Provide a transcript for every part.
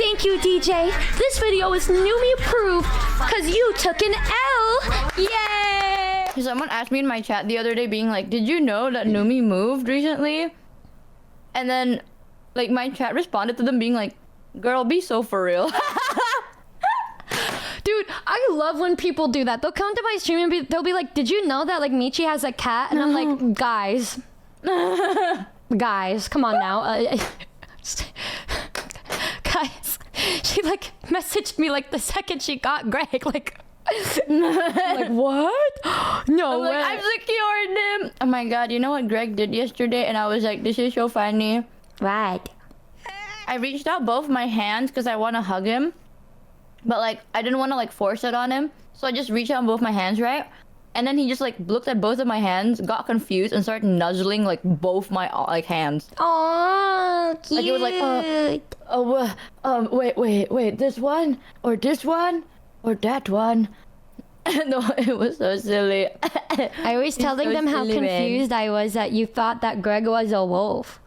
Thank you, Deejay. This video is Numi approved because you took an L. Yay! Someone asked me in my chat the other day being like, did you know that Numi moved recently? And then like my chat responded to them being like, girl, be so for real. Dude, I love when people do that. They'll come to my stream and they'll be like, did you know that like Michi has a cat? And I'm like, guys. Guys, come on now. Guys, she like messaged me like the second she got Greg. Like, like what? No way. I've secured him. Oh my god, you know what Greg did yesterday? And I was like, this is so funny. Right. I reached out both my hands because I want to hug him. But like, I didn't want to like force it on him. So I just reached out both my hands, right? And then he just like looked at both of my hands, got confused, and started nuzzling like both my like hands. Oh, cute. Like it was like, wait, this one or this one or that one. No, it was so silly. I was telling them how confused I was that you thought that Greg was a wolf.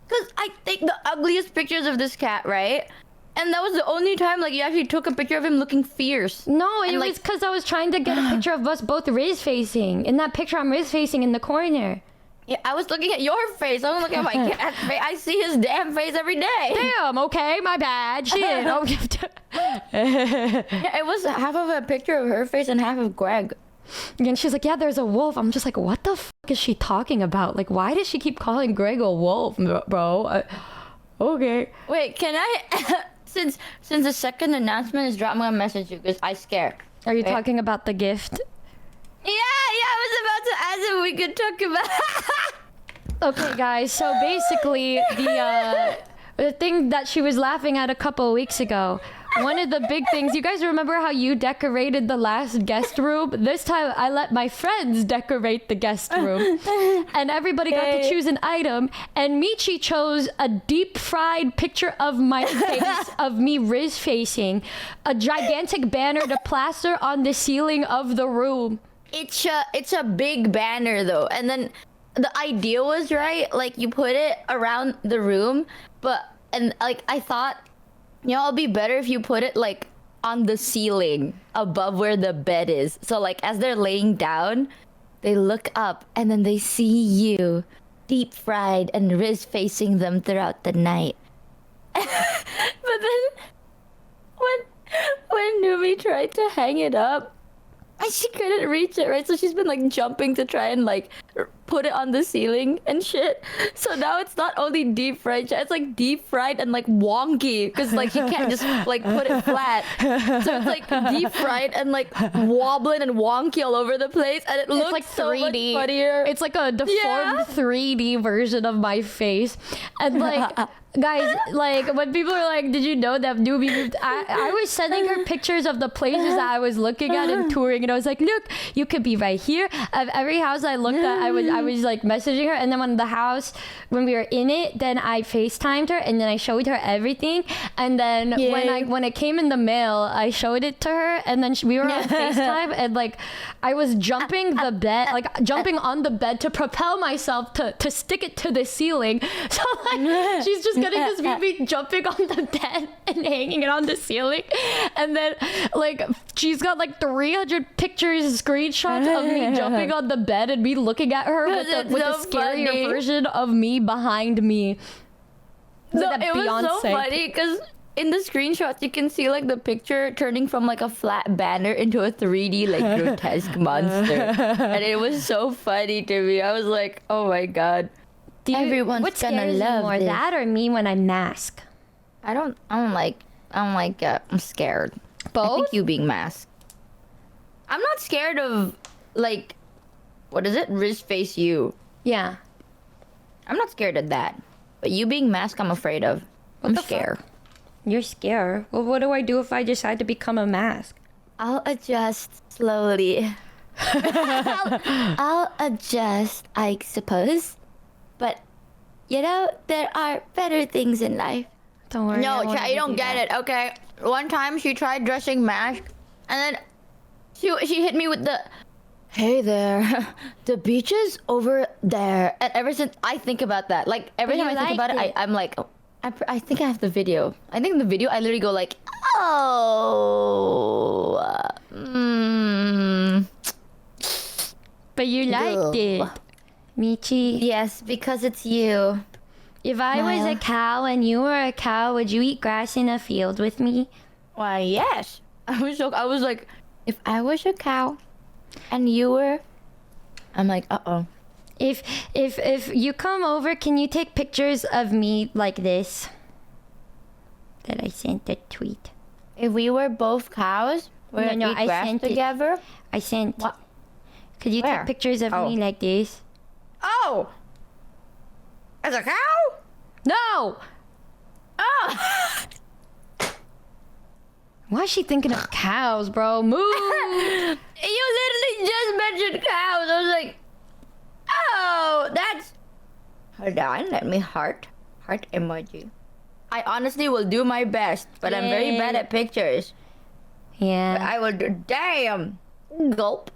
Cause I take the ugliest pictures of this cat, right? And that was the only time like you actually took a picture of him looking fierce. No, it was because I was trying to get a picture of us both Riz facing. In that picture, I'm Riz facing in the corner. Yeah, I was looking at your face. I was looking at my cat's face. I see his damn face every day. Damn, okay, my bad. Shit. Yeah, it was half of a picture of her face and half of Greg. And she's like, yeah, there's a wolf. I'm just like, what the fuck is she talking about? Like, why does she keep calling Greg a wolf, bro? Okay. Wait, can I... Since the second announcement is dropped, I'm gonna message you because I scared. Are you talking about the gift? Yeah, I was about to ask if we could talk about. Okay, guys. So basically, the thing that she was laughing at a couple of weeks ago. One of the big things, you guys remember how you decorated the last guest room? This time I let my friends decorate the guest room. And everybody got to choose an item. And Michi chose a deep fried picture of my face, of me Riz facing, a gigantic banner to plaster on the ceiling of the room. It's a big banner though. And then the idea was right, like you put it around the room, and like I thought, you know, it'll be better if you put it like on the ceiling above where the bed is. So like as they're laying down, they look up and then they see you deep fried and Riz facing them throughout the night. But then when Numi tried to hang it up, she couldn't reach it, right? So she's been like jumping to try and like put it on the ceiling and shit. So now it's not only deep fried, it's like deep fried and like wonky because like she can't just like put it flat. So it's like deep fried and like wobbling and wonky all over the place, and it looks like so 3D. much funnier. It's like a deformed 3D version of my face, and like. Guys, like when people are like, did you know that Numi moved? I was sending her pictures of the places that I was looking at and touring, and I was like, look, you could be right here. Of every house I looked at, I was like messaging her, and then when we were in it, then I FaceTimed her, and then I showed her everything, and then when it came in the mail, I showed it to her, and then we were on FaceTime, and like I was jumping the bed, like jumping on the bed to propel myself to stick it to the ceiling. So like she's just gonna just be me jumping on the bed and hanging it on the ceiling, and then like she's got like 300 pictures, screenshots of me jumping on the bed and me looking at her with a scarier version of me behind me. No, it was so funny because in the screenshots you can see like the picture turning from like a flat banner into a 3D like grotesque monster, and it was so funny to me. I was like, oh my god. Everyone's gonna love more this. That or me when I mask? I'm scared. Both? I think you being masked. I'm not scared of like, what is it? Riz face you. Yeah. I'm not scared of that. But you being masked, I'm afraid of. I'm scared. You're scared? Well, what do I do if I decide to become a mask? I'll adjust slowly. I'll adjust, I suppose. But, you know, there are better things in life. Don't worry. No, you don't get it, okay? One time she tried dressing mask, and then she hit me with the, hey there, the beach is over there. And ever since I think about that, like every time I think about it, I'm like, I think I have the video. I think the video I literally go like, oh, But you liked it, Michi. yes, because it's you. If I was a cow and you were a cow, would you eat grass in a field with me? Why, yes. I was like, if I was a cow, and you were, I'm like, uh-oh. If you come over, can you take pictures of me like this? That I sent the tweet. If we were both cows, we'd No, eat I grass sent it. together. I sent. What? Could you Where? take pictures of Oh. me like this? Oh, as a cow? No! Oh. Why is she thinking of cows, bro? Move! You literally just mentioned cows. I was like, oh, that's. Hold on, let me heart emoji. I honestly will do my best, but I'm very bad at pictures. Yeah. I will do. Damn. Gulp.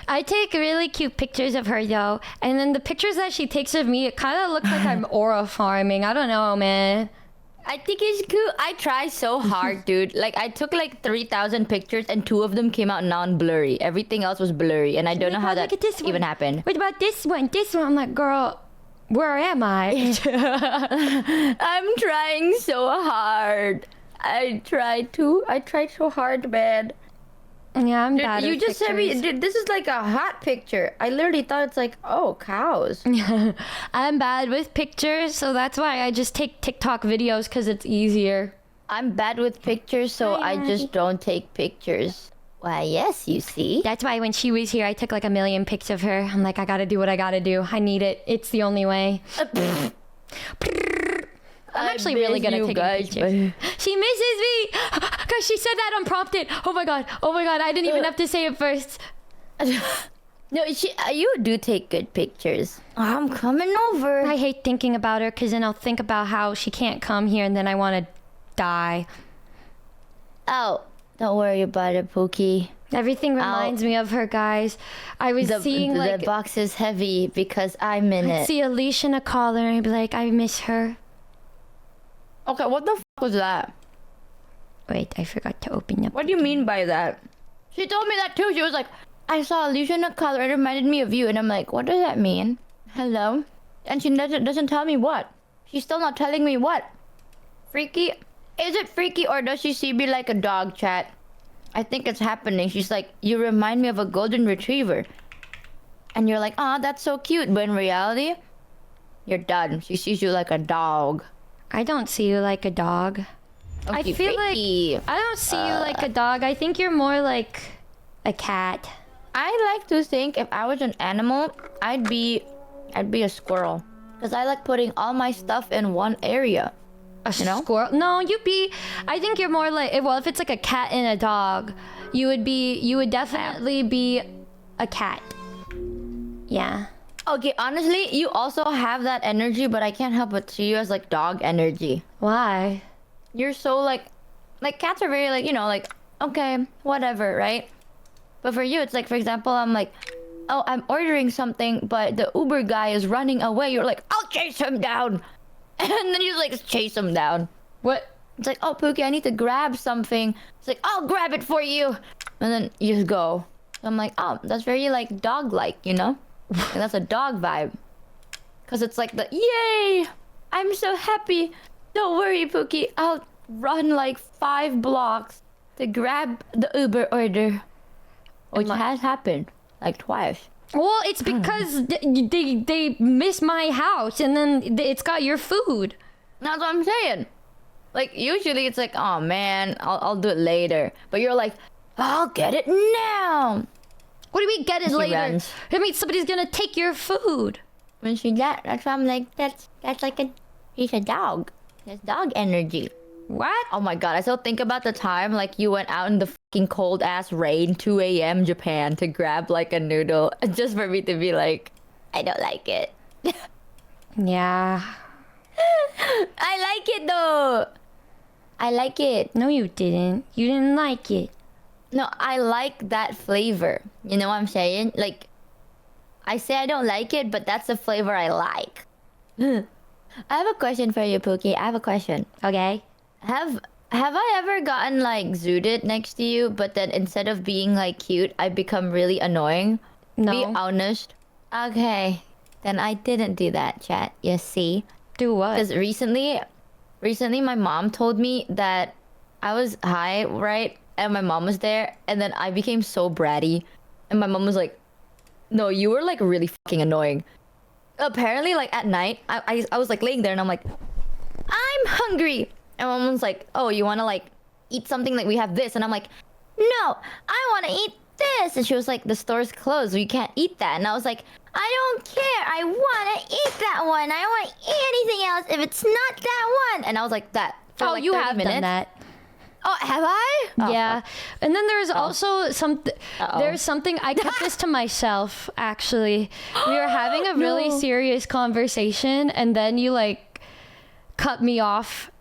I take really cute pictures of her though, and then the pictures that she takes of me, it kind of looks like I'm aura farming. I don't know, man. I think it's cool. I try so hard, dude. Like, I took like 3,000 pictures and 2 of them came out non-blurry. Everything else was blurry, and I don't know how that Look at this even one. happened. What about this one? This one, I'm like, girl, where am I? I'm trying so hard. I tried so hard, man. Yeah, I'm Dude, bad you with just said me, pictures. dude, this is like a hot picture. I literally thought it's like, oh, cows. I'm bad with pictures, so that's why I just take TikTok videos because it's easier. I'm bad with pictures, so Hi, I just don't take pictures. Why, yes, you see. That's why when she was here, I took like a million pics of her. I'm like, I gotta do what I gotta do. I need it. It's the only way. I'm actually really good at taking pictures. She misses me! Guys, she said that unprompted. Oh my god. I didn't even have to say it first. No, you do take good pictures. I'm coming over. I hate thinking about her because then I'll think about how she can't come here and then I want to die. Oh, don't worry about it, Pookie. Everything reminds me of her, guys. I was seeing like... The box is heavy because I'm in I'd it. see Alicia in a collar and I'd be like, I miss her. Okay, what the was that? Wait, I forgot to open up. What do you mean by that? She told me that too. She was like, I saw Alicia in a color. It reminded me of you. And I'm like, what does that mean? Hello? And she doesn't tell me what. She's still not telling me what. Freaky? Is it freaky or does she see me like a dog, chat? I think it's happening. She's like, you remind me of a golden retriever. And you're like, oh, that's so cute. But in reality, you're done. She sees you like a dog. I don't see you like a dog. I Okay, feel freaky. like I don't see you like a dog. I think you're more like a cat. I like to think if I was an animal, I'd be a squirrel. Because I like putting all my stuff in one area. You know? Squirrel? No, I think you're more like, well, if it's like a cat and a dog, you would definitely be a cat. Yeah. Okay, honestly, you also have that energy, but I can't help but see you as like dog energy. Why? You're so like cats are very like, you know, like, okay, whatever, right? But for you, it's like, for example, I'm like, oh, I'm ordering something, but the Uber guy is running away. You're like, I'll chase him down. And then you like chase him down. What? It's like, oh, Pookie, I need to grab something. It's like, I'll grab it for you. And then you just go. So I'm like, oh, that's very like dog-like, you know? And that's a dog vibe. Because it's like the, yay! I'm so happy. Don't worry, Pookie. I'll run like 5 blocks to grab the Uber order. Which has happened like twice. Well, it's because they miss my house and then it's got your food. That's what I'm saying. Like, usually it's like, oh man, I'll do it later. But you're like, I'll get it now. What do you mean get it She later? runs. I mean, somebody's gonna take your food. When she that's why I'm like, that's like he's a dog. That's dog energy. What? Oh my god, I still think about the time like you went out in the fucking cold ass rain, 2 a.m. Japan to grab like a noodle just for me to be like, I don't like it. Yeah. I like it though. I like it. No, you didn't. You didn't like it. No, I like that flavor. You know what I'm saying? Like, I say I don't like it, but that's the flavor I like. I have a question for you, Pookie. I have a question. Okay. Have I ever gotten like zooted next to you, but then instead of being like cute, I become really annoying? No. Be honest. Okay. Then I didn't do that, chat. You see? Do what? Because recently my mom told me that I was high, right? And my mom was there, and then I became so bratty. And my mom was like, no, you were like really fucking annoying. Apparently, like at night, I was like laying there and I'm like, I'm hungry. And my mom's like, oh, you wanna like eat something? Like we have this. And I'm like, no, I wanna eat this. And she was like, the store's closed, you can't eat that. And I was like, I don't care, I wanna eat that one. I don't wanna eat anything else if it's not that one. And I was like that for Oh, like you 30 have minutes. done that. Oh, have I? Oh, Yeah. fuck. And then there's also something. Uh-oh. There's something I kept this to myself. Actually, we were having a really No. serious conversation, and then you like cut me off,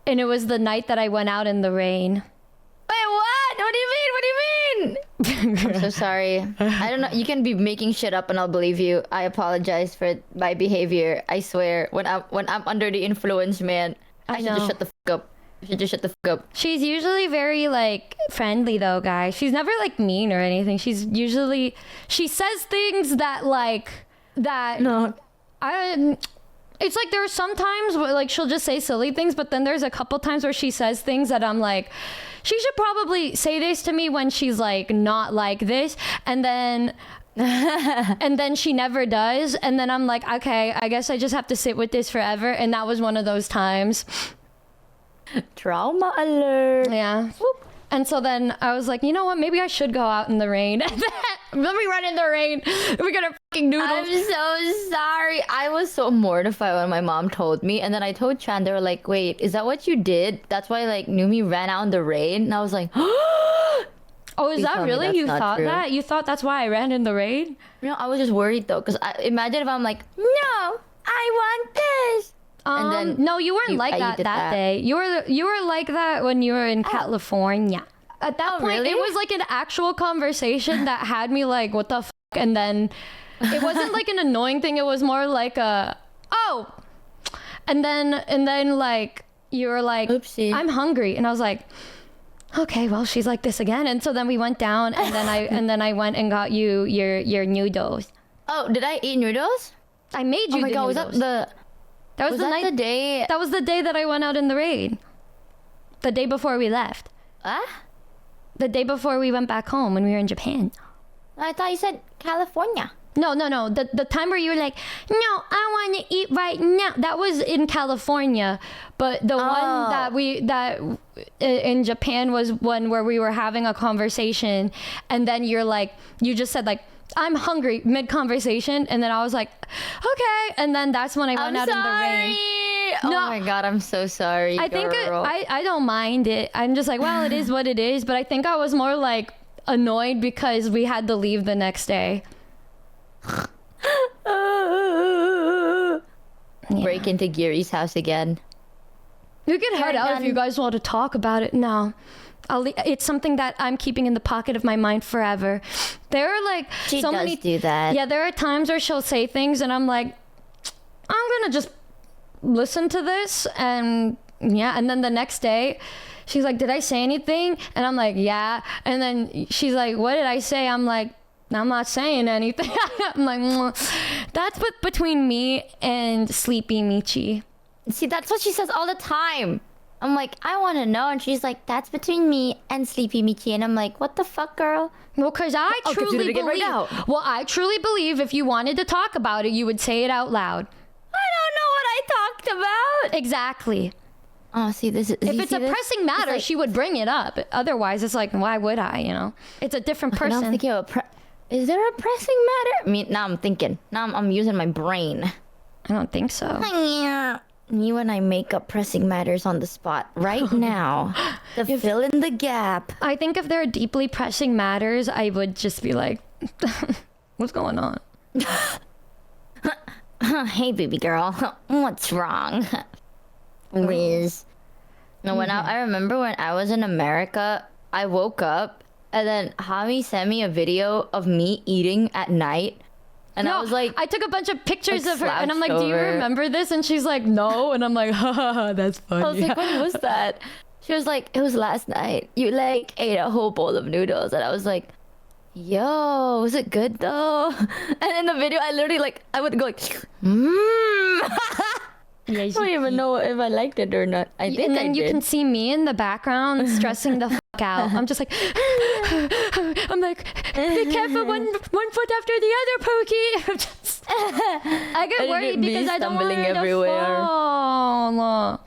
and it was the night that I went out in the rain. Wait, what? What do you mean? What do you mean? I'm so sorry. I don't know. You can be making shit up and I'll believe you. I apologize for my behavior. I swear. When I'm under the influence, man, I should know. just shut the fuck up. I should just shut the fuck up. She's usually very like friendly though, guys. She's never like mean or anything. She says things that like that. No. It's like there are some times where like she'll just say silly things, but then there's a couple times where she says things that I'm like, she should probably say this to me when she's like not like this, and then and then she never does, and then I'm like, okay, I guess I just have to sit with this forever. And that was one of those times. Trauma alert. Yeah. And so then I was like, you know what? Maybe I should go out in the rain. Let me run in the rain. We got our fucking noodles. I'm so sorry. I was so mortified when my mom told me, and then I told Chan. They were like, "Wait, is that what you did? That's why like Numi ran out in the rain." And I was like, Oh, is Please that tell me really? that's You not thought true. that? You thought that's why I ran in the rain? "No, I was just worried though, because imagine if I'm like, no, I want this." And then no, you weren't like you that did that. day. You were like that when you were in California. At that point, really? it was like an actual conversation that had me like, what the fuck? And then it wasn't like an annoying thing. It was more like a, oh. And then like, you were like, Oopsie. I'm hungry. And I was like, okay, well, she's like this again. And so then we went down, and then I went and got you your noodles. Oh, did I eat noodles? I made you Oh my the god, was noodles. that was the that night the day? That was the day that I went out in the rain. The day before we left. Huh? The day before we went back home when we were in Japan. I thought you said California. No. The time where you were like, no, I want to eat right now. That was in California. But the one that in Japan was one where we were having a conversation, and then you're like, you just said like, I'm hungry mid-conversation, and then I was like, okay, and then that's when I went out in the rain. Oh No. my god, I'm so sorry. I think girl. I don't mind it. I'm just like, well, it is what it is. But I think I was more like annoyed because we had to leave the next day. Break into Giri's house again. You can head out if done. you guys want to talk about it. No. It's something that I'm keeping in the pocket of my mind forever. There are like She so does many do that. Yeah, there are times where she'll say things and I'm like, I'm gonna just listen to this, and yeah, and then the next day she's like, did I say anything? And I'm like, yeah. And then she's like, what did I say? I'm like, I'm not saying anything. I'm like, that's between me and Sleepy Michi. See, that's what she says all the time. I'm like, I want to know, and she's like, that's between me and Sleepy Michi, and I'm like, what the fuck, girl? Well, because I I'll get you truly to get right believe. now. Well, I truly believe if you wanted to talk about it, you would say it out loud. I don't know what I talked about. Exactly. Oh, see, this is. If it's a pressing matter, like- she would bring it up. Otherwise, it's like, why would I? You know, it's a different Now I'm person. thinking of is there a pressing matter? I mean, now I'm thinking. Now I'm using my brain. I don't think so. Yeah. You and I make up pressing matters on the spot right now to fill in the gap. I think if there are deeply pressing matters, I would just be like, what's going on? Hey, baby girl, what's wrong? Liz. No, when I remember when I was in America, I woke up and then Hami sent me a video of me eating at night, And I was like, I took a bunch of pictures like, of her, and I'm like, do you slouched over. remember this? And she's like, no. And I'm like, ha, that's funny. I was like, when was that? She was like, it was last night. You like ate a whole bowl of noodles. And I was like, yo, was it good though? And in the video, I literally like, I would go like, Yeah, I don't even know if I liked it or not. I think and I then you did. can see me in the background stressing the fuck out. I'm just like, I'm like, be careful, one foot after the other, Pokey. I get worried because I don't want her to fall.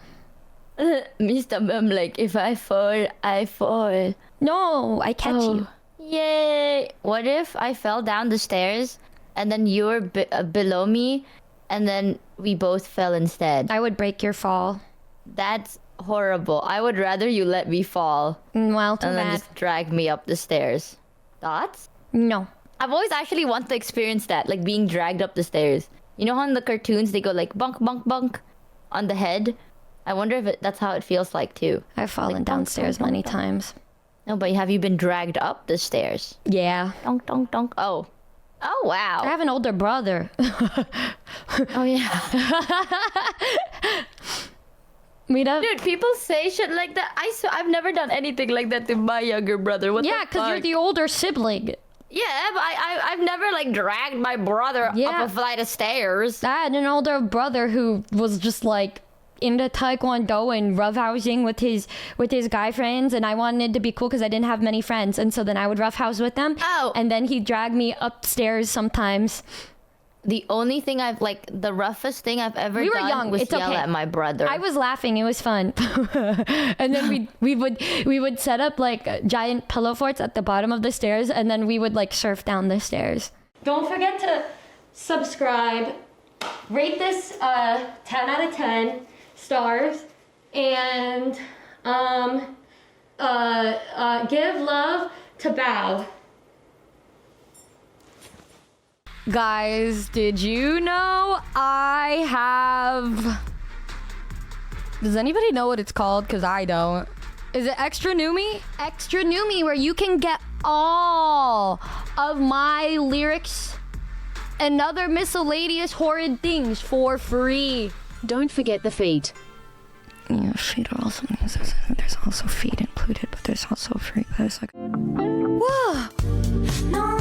Me stumbling, I'm like, if I fall, I fall. No, I catch you. Yay! What if I fell down the stairs and then you were below me and then we both fell instead? I would break your fall. That's horrible. I would rather you let me fall Well, too and then bad. just drag me up the stairs. Thoughts? No. I've always actually wanted to experience that, like being dragged up the stairs. You know how in the cartoons they go like bunk, bunk, bunk on the head? I wonder if that's how it feels like too. I've fallen Like, downstairs dunk, many dunk. times. No, but have you been dragged up the stairs? Yeah. Dunk, dunk, dunk. Oh. Oh, wow. I have an older brother. Oh, yeah. Dude, people say shit like that. I've never done anything like that to my younger brother. What Yeah, the because you're fuck? the older sibling. Yeah, but I've never like dragged my brother Yeah. up a flight of stairs. I had an older brother who was just like into taekwondo and roughhousing with his guy friends, and I wanted to be cool because I didn't have many friends, and so then I would roughhouse with them. Oh. And then he'd drag me upstairs sometimes. The only thing the roughest thing I've ever We were done young. was It's yell okay. at my brother. I was laughing. It was fun. And then we would set up like giant pillow forts at the bottom of the stairs, and then we would like surf down the stairs. Don't forget to subscribe, rate this 10 out of 10 stars, and give love to Bao. Guys, did you know I have... Does anybody know what it's called? Because I don't. Is it Extra Numi? Extra Numi, where you can get all of my lyrics and other miscellaneous horrid things for free. Don't forget the feet. Yeah, feet are also... There's also feet included, but there's also free. There's like... Whoa! No